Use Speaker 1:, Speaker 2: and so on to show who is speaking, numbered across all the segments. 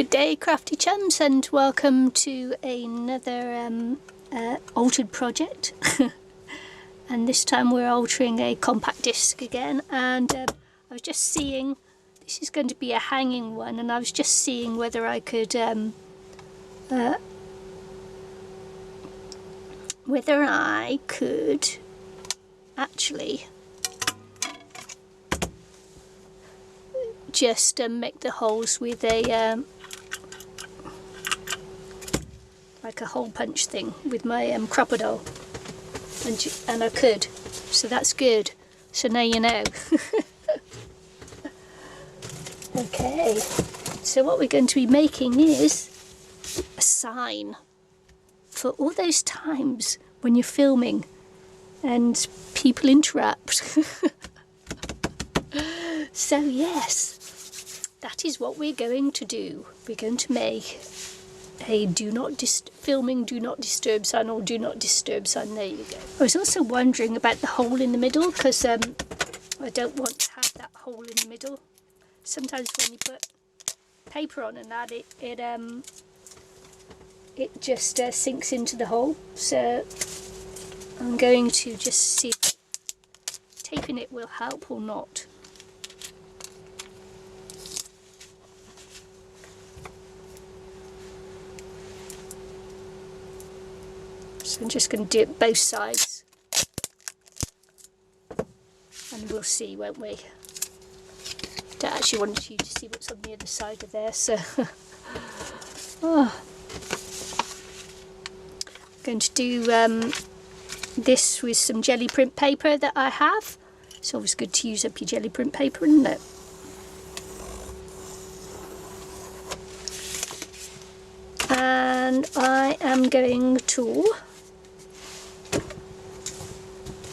Speaker 1: Good day, crafty chums, and welcome to another altered project. And this time we're altering a compact disc again, and I was just seeing, this is going to be a hanging one, and I was just seeing whether I could actually just make the holes with a like a hole punch thing with my crocodile, and I could, so that's good. So now you know. Okay, so what we're going to be making is a sign for all those times when you're filming and people interrupt. So yes, that is what we're going to do. We're going to make a do not disturb sign, or do not disturb sign. There you go. I was also wondering about the hole in the middle, because I don't want to have that hole in the middle. Sometimes when you put paper on and that, it just sinks into the hole. So I'm going to just see if taping it will help or not. So I'm just going to do it both sides, and we'll see, won't we? Don't actually want you to see what's on the other side of there, so I'm going to do this with some jelly print paper that I have. It's always good to use up your jelly print paper, isn't it? And I am going to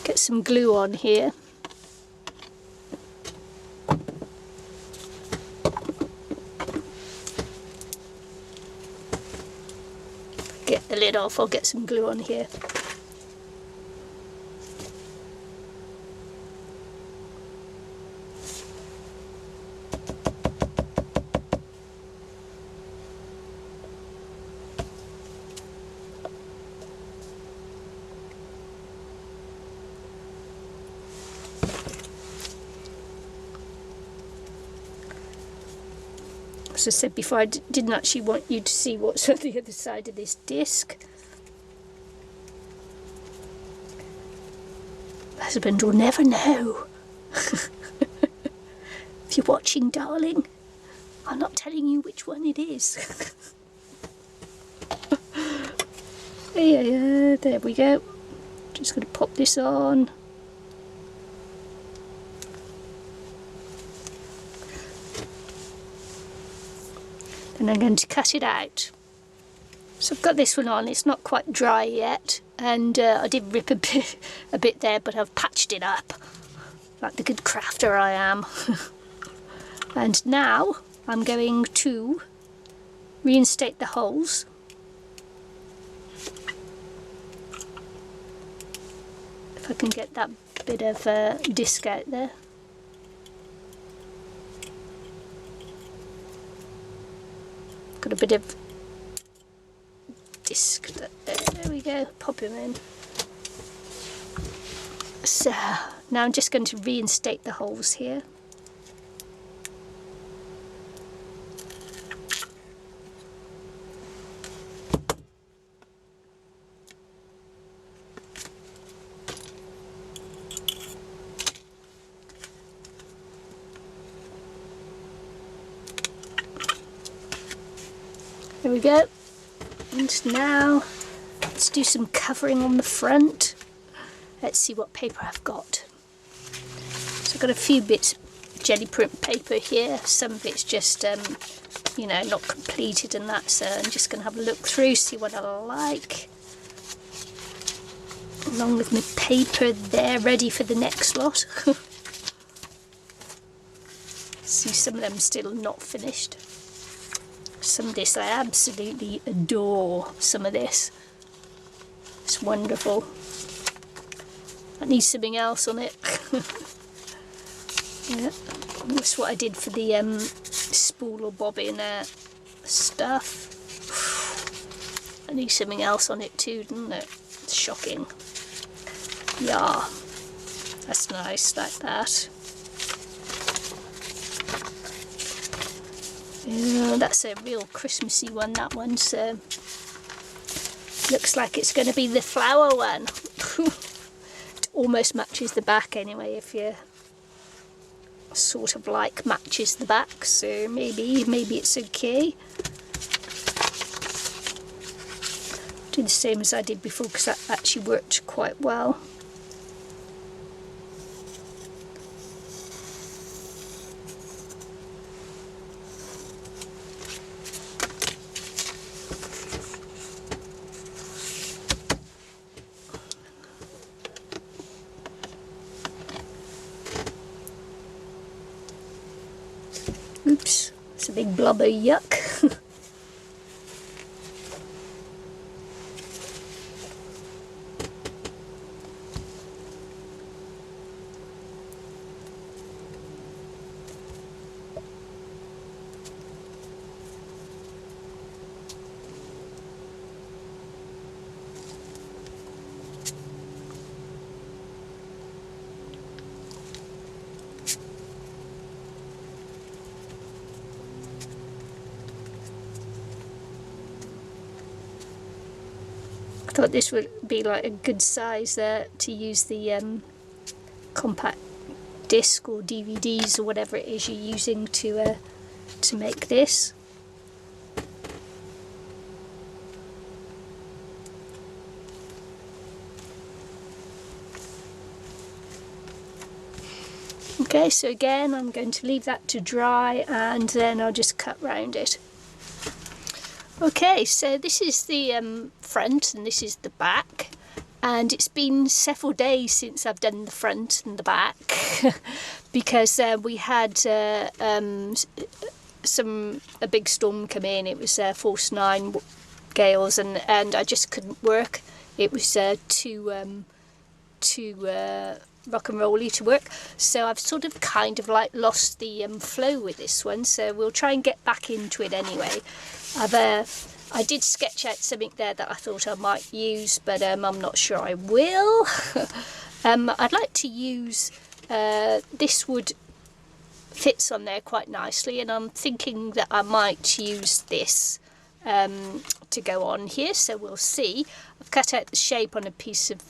Speaker 1: get some glue on here. Get the lid off, I'll get some glue on here. As I said before, I didn't actually want you to see what's on the other side of this disc. Husband will never know. If you're watching, darling, I'm not telling you which one it is. Yeah, there we go. Just going to pop this on. And I'm going to cut it out. So I've got this one on. It's not quite dry yet, and I did rip a bit there, but I've patched it up like the good crafter I am. And now I'm going to reinstate the holes. If I can get that bit of disc out there. Got a bit of disc, there we go, pop him in. So now I'm just going to reinstate the holes here. There we go. And now let's do some covering on the front. Let's see what paper I've got. So I've got a few bits of jelly print paper here. Some of it's just, you know, not completed and that, so I'm just going to have a look through, see what I like. Along with my paper there, ready for the next lot. See, some of them still not finished. Some of this I absolutely adore. Some of this, it's wonderful. That needs something else on it. Yeah, that's what I did for the spool or bobbin stuff. I need something else on it too, doesn't it? It's shocking. Yeah, that's nice, like that. Yeah, that's a real Christmassy one, that one, so looks like it's going to be the flower one. It almost matches the back anyway, if you sort of like matches the back, so maybe it's okay. Do the same as I did before because that actually worked quite well. Oops, it's a big blob of yuck. I thought this would be like a good size there to use the compact disc or DVDs or whatever it is you're using to make this. Okay, so again I'm going to leave that to dry and then I'll just cut round it. Okay, so this is the front and this is the back, and it's been several days since I've done the front and the back because we had a big storm come in. It was force 9 gales and I just couldn't work. It was too rock and rolly to work, so I've sort of kind of like lost the flow with this one, so we'll try and get back into it anyway. I did sketch out something there that I thought I might use, but I'm not sure I will. I'd like to use this wood fits on there quite nicely, and I'm thinking that I might use this to go on here, so we'll see. I've cut out the shape on a piece of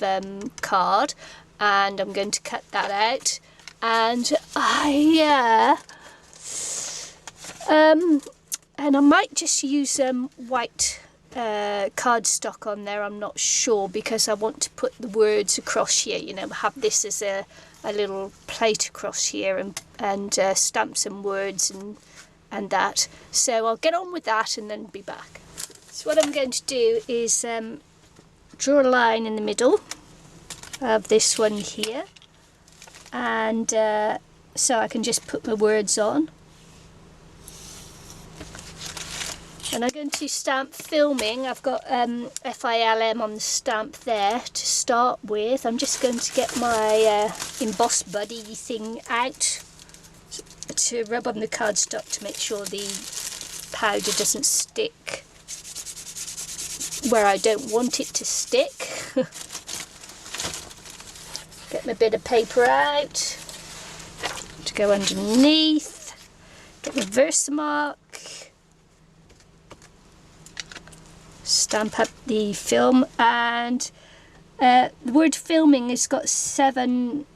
Speaker 1: card and I'm going to cut that out, and and I might just use white cardstock on there, I'm not sure, because I want to put the words across here, you know, have this as a little plate across here and stamp some words and that. So I'll get on with that and then be back. So what I'm going to do is draw a line in the middle of this one here, and so I can just put my words on. And I'm going to stamp filming. I've got FILM on the stamp there to start with. I'm just going to get my emboss buddy thing out to rub on the cardstock to make sure the powder doesn't stick where I don't want it to stick. Get my bit of paper out to go underneath. Get my Versamark. Stamp up the film, and the word filming has got 7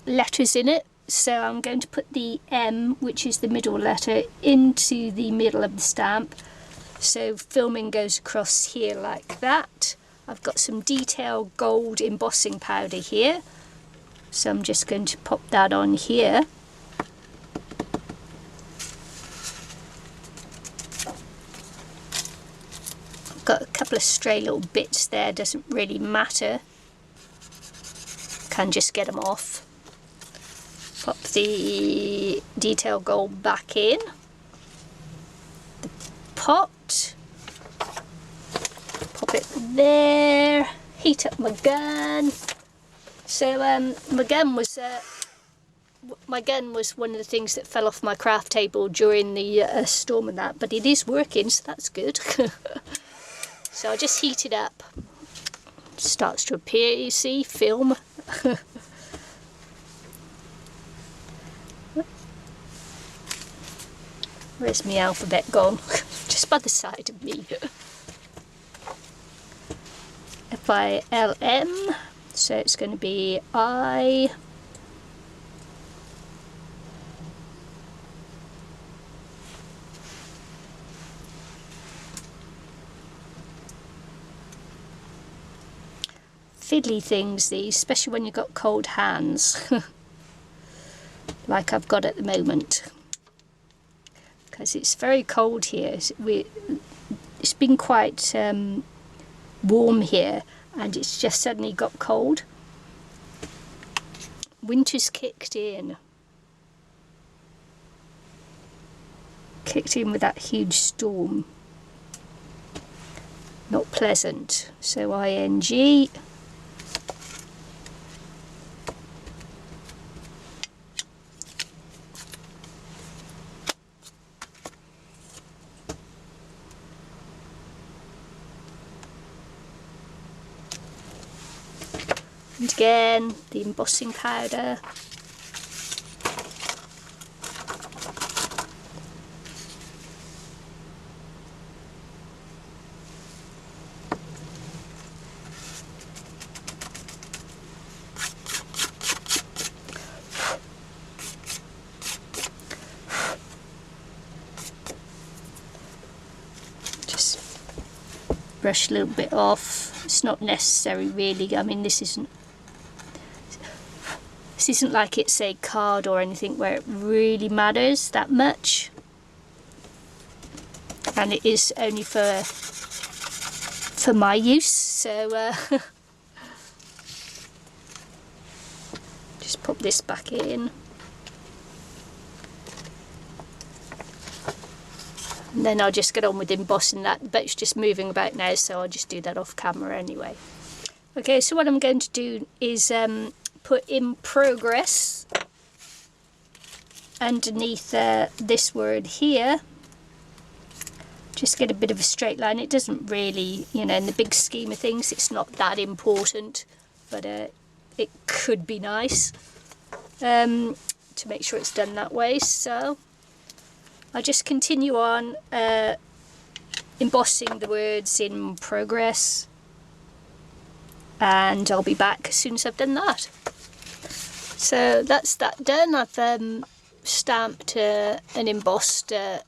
Speaker 1: letters in it, so I'm going to put the M, which is the middle letter, into the middle of the stamp, so filming goes across here like that. I've got some detail gold embossing powder here, so I'm just going to pop that on here. Got a couple of stray little bits there, doesn't really matter, can just get them off. Pop the detail gold back in the pot, pop it there, heat up my gun. So my gun was my gun was one of the things that fell off my craft table during the storm and that, but it is working, so that's good. So I'll just heat it up. It starts to appear, you see, film. Where's my alphabet gone? Just by the side of me. F-I-L-M, so it's going to be I. Fiddly things these, especially when you've got cold hands, like I've got at the moment. Because it's very cold here. It's been quite warm here, and it's just suddenly got cold. Winter's kicked in. Kicked in with that huge storm. Not pleasant. So ing. And again, the embossing powder. Just brush a little bit off. It's not necessary really. I mean, this isn't like it's a card or anything where it really matters that much, and it is only for my use, so just pop this back in, and then I'll just get on with embossing that, but it's just moving about now, so I'll just do that off camera anyway. Okay, so what I'm going to do is put in progress underneath this word here. Just get a bit of a straight line. It doesn't really, you know, in the big scheme of things, it's not that important, but it could be nice to make sure it's done that way. So I'll just continue on embossing the words in progress, and I'll be back as soon as I've done that. So that's that done. I've stamped and embossed the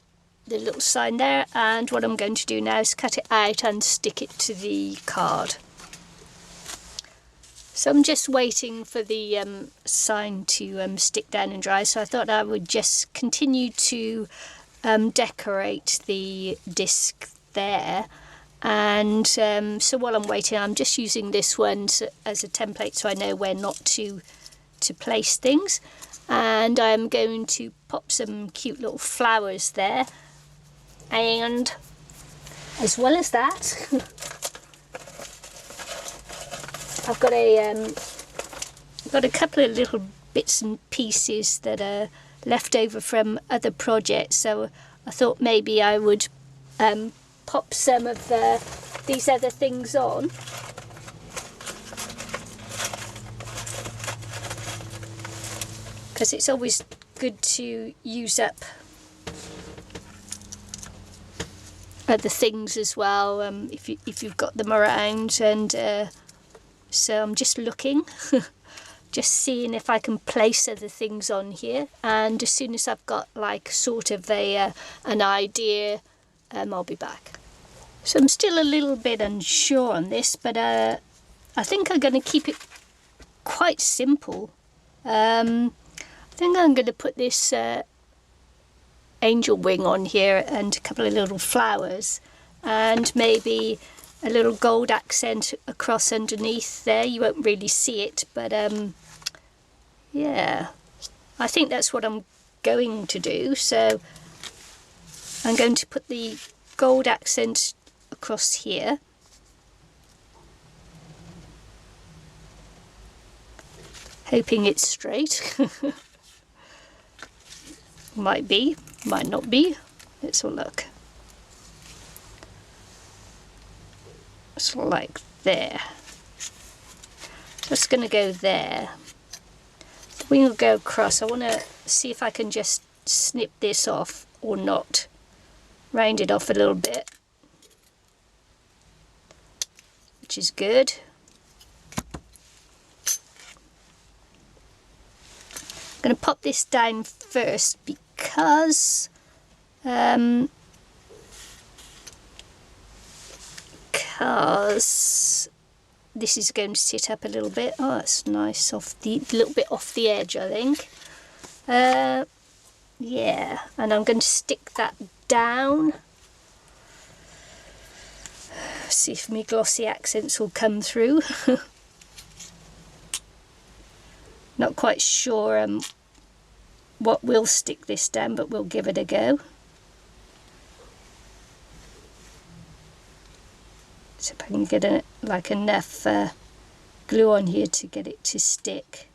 Speaker 1: little sign there, and what I'm going to do now is cut it out and stick it to the card. So I'm just waiting for the sign to stick down and dry, so I thought I would just continue to decorate the disc there. And so while I'm waiting, I'm just using this one as a template so I know where not to place things. And I'm going to pop some cute little flowers there. And as well as that, I've got a couple of little bits and pieces that are left over from other projects. So I thought maybe I would pop some of these other things on. Because it's always good to use up other things as well, if you've got them around. And so I'm just looking, just seeing if I can place other things on here. And as soon as I've got like sort of an idea, I'll be back. So I'm still a little bit unsure on this, but I think I'm going to keep it quite simple. I think I'm going to put this angel wing on here and a couple of little flowers, and maybe a little gold accent across underneath there. You won't really see it, but yeah, I think that's what I'm going to do. So I'm going to put the gold accent across here. Hoping it's straight. Might be, might not be. Let's have a look. It's like there. So it's going to go there. The wing will go across. I want to see if I can just snip this off or not. Round it off a little bit, which is good. I'm going to pop this down first because this is going to sit up a little bit. Oh, that's nice, off the little bit off the edge, I think. Yeah, and I'm going to stick that down. See if my glossy accents will come through. Not quite sure what will stick this down, but we'll give it a go. So if I can get like enough glue on here to get it to stick.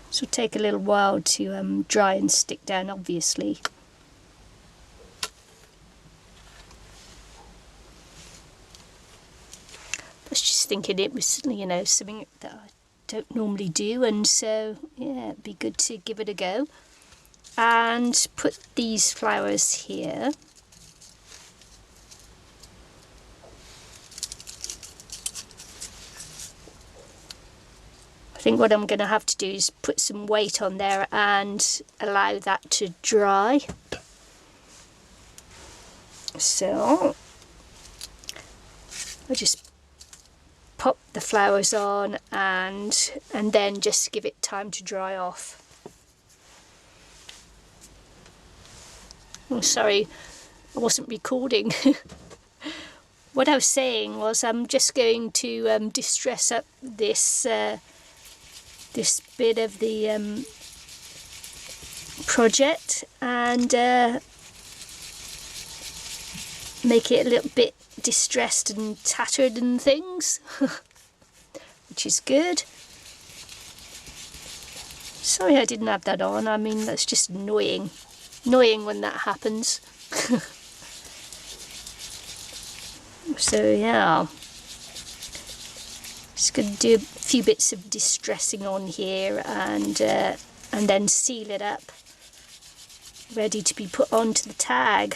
Speaker 1: This will take a little while to dry and stick down, obviously. I was just thinking it was, you know, something that I don't normally do, and so yeah, it'd be good to give it a go. And put these flowers here. I think what I'm going to have to do is put some weight on there and allow that to dry. So I just pop the flowers on and then just give it time to dry off. Oh, sorry, I wasn't recording. What I was saying was I'm just going to distress up this this bit of the project and make it a little bit distressed and tattered and things, which is good. Sorry I didn't have that on. I mean, that's just annoying when that happens. So yeah, just going to do a few bits of distressing on here and then seal it up, ready to be put onto the tag.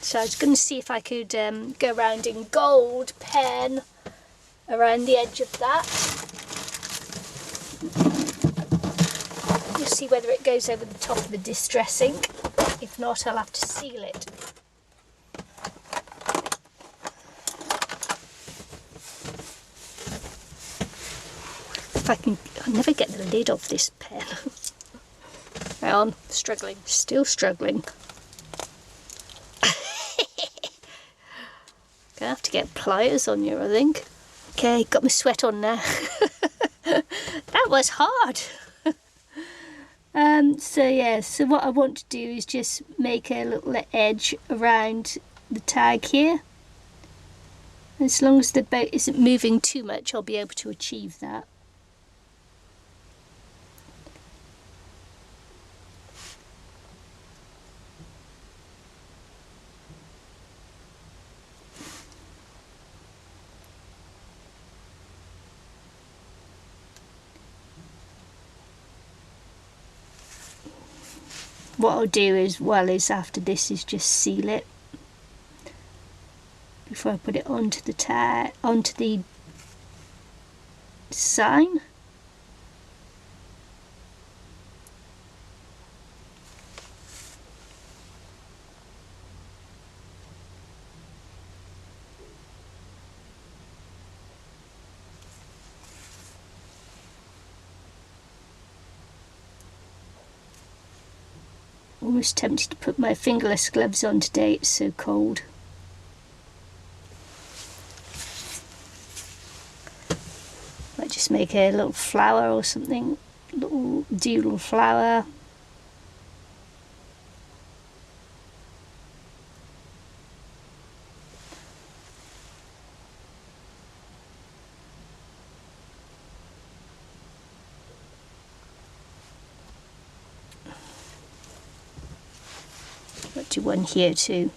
Speaker 1: So I was going to see if I could go around in gold pen around the edge of that. We'll see whether it goes over the top of the distressing. If not, I'll have to seal it. If I can, I'll never get the lid off this pen. Hang on, struggling, still struggling. Gonna have to get pliers on you, I think. Okay, got my sweat on now. That was hard. So yeah, so what I want to do is just make a little edge around the tag here. As long as the boat isn't moving too much, I'll be able to achieve that. What I'll do is after this is just seal it before I put it onto the tag, onto the sign. Almost tempted to put my fingerless gloves on today, it's so cold. Might just make a little flower or something, little doodle flower. Might do one here too.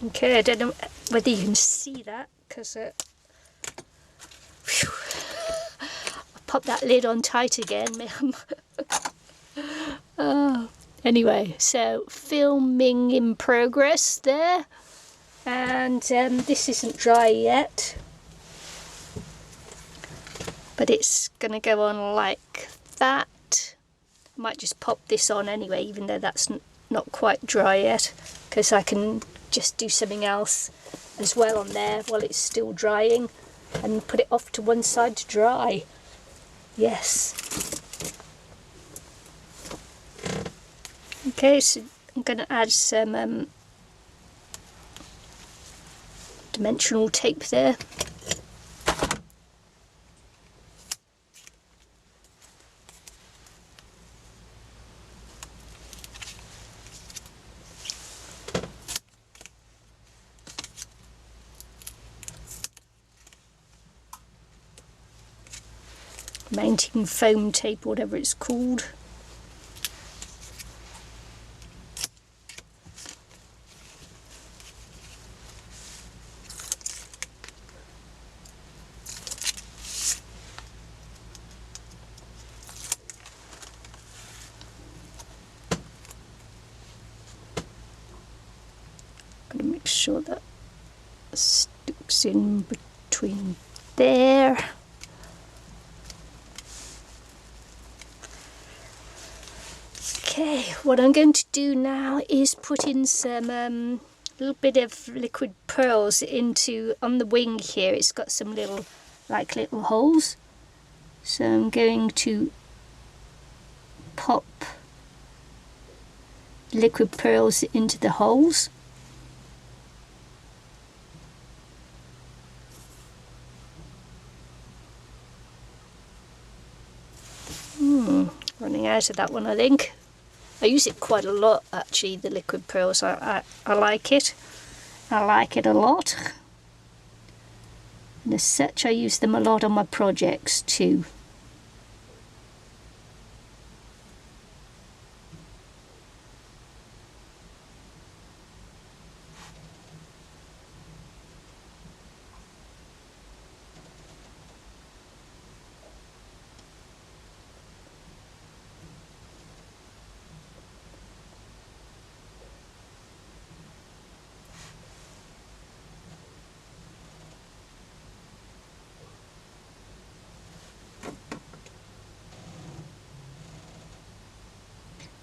Speaker 1: Okay, I don't know whether you can see that because I popped that lid on tight again, ma'am. Oh. Anyway, so filming in progress there, and this isn't dry yet, but it's gonna go on like that. I might just pop this on anyway, even though that's not quite dry yet, because I can just do something else as well on there while it's still drying and put it off to one side to dry. Yes. Okay, so I'm going to add some dimensional tape there. Mounting foam tape, whatever it's called. Gotta make sure that sticks in between there. Okay, what I'm going to do now is put in some little bit of liquid pearls into on the wing here. It's got some little little holes, so I'm going to pop liquid pearls into the holes. Running out of that one, I think. I use it quite a lot actually, the liquid pearls. I like it. I like it a lot. And as such, I use them a lot on my projects too.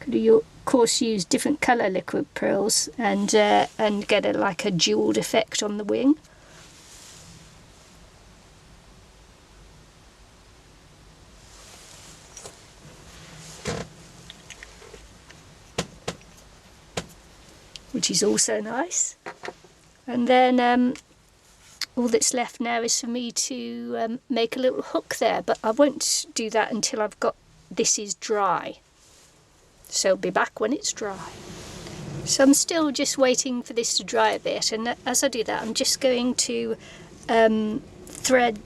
Speaker 1: Could you, of course, use different colour liquid pearls and get like a jewelled effect on the wing. Which is also nice. And then all that's left now is for me to make a little hook there, but I won't do that until I've got this is dry. So I'll be back when it's dry. So I'm still just waiting for this to dry a bit, and as I do that I'm just going to thread.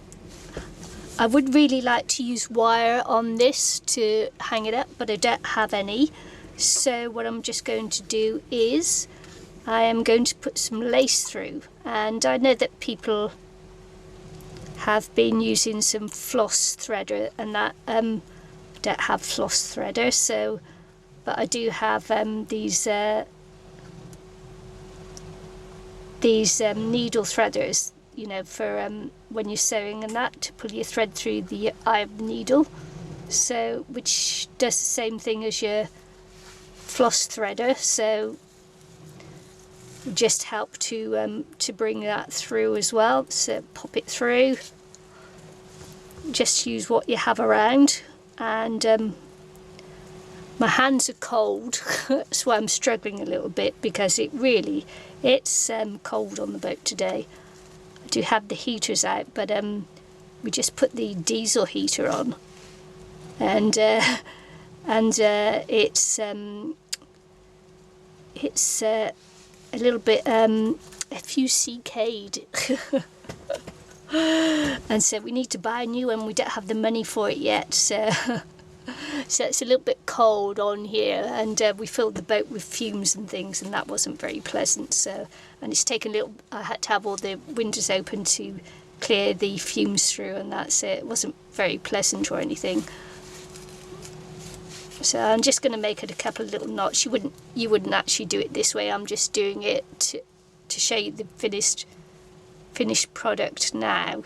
Speaker 1: I would really like to use wire on this to hang it up, but I don't have any. So what I'm just going to do is I am going to put some lace through, and I know that people have been using some floss threader and that. I don't have floss threader, so but I do have these needle threaders, you know, for when you're sewing and that, to pull your thread through the eye of the needle. So which does the same thing as your floss threader. So just help to bring that through as well. So pop it through, just use what you have around. And my hands are cold, that's why I'm struggling a little bit, because it's cold on the boat today. I do have the heaters out, but we just put the diesel heater on, and it's a little bit FUCK'd. And so we need to buy a new one. We don't have the money for it yet, so so it's a little bit cold on here, and we filled the boat with fumes and things, and that wasn't very pleasant. So, and it's taken a little, I had to have all the windows open to clear the fumes through, and that's it. It wasn't very pleasant or anything. So I'm just going to make it a couple of little knots. You wouldn't actually do it this way. I'm just doing it to show you the finished product now,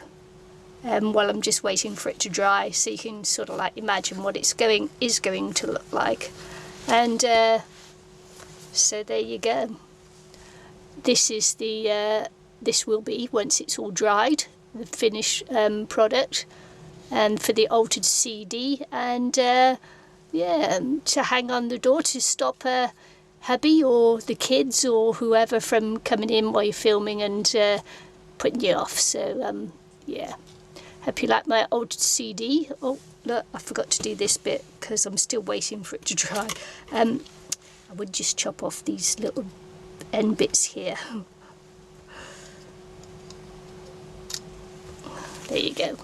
Speaker 1: while I'm just waiting for it to dry, so you can sort of like imagine what is going to look like. And so there you go. This is this will be, once it's all dried, the finished product, and for the altered CD, and yeah, to hang on the door to stop hubby or the kids or whoever from coming in while you're filming and putting you off. So yeah, hope you like my altered CD. Oh look, I forgot to do this bit because I'm still waiting for it to dry. I would just chop off these little end bits here. There you go.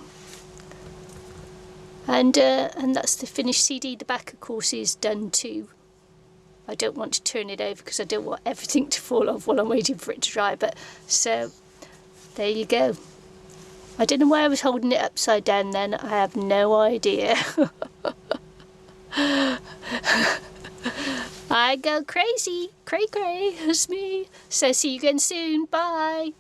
Speaker 1: And that's the finished CD. The back, of course, is done too. I don't want to turn it over because I don't want everything to fall off while I'm waiting for it to dry. But so there you go. I don't know why I was holding it upside down then. I have no idea. I go crazy. Cray cray. It's me. So see you again soon. Bye.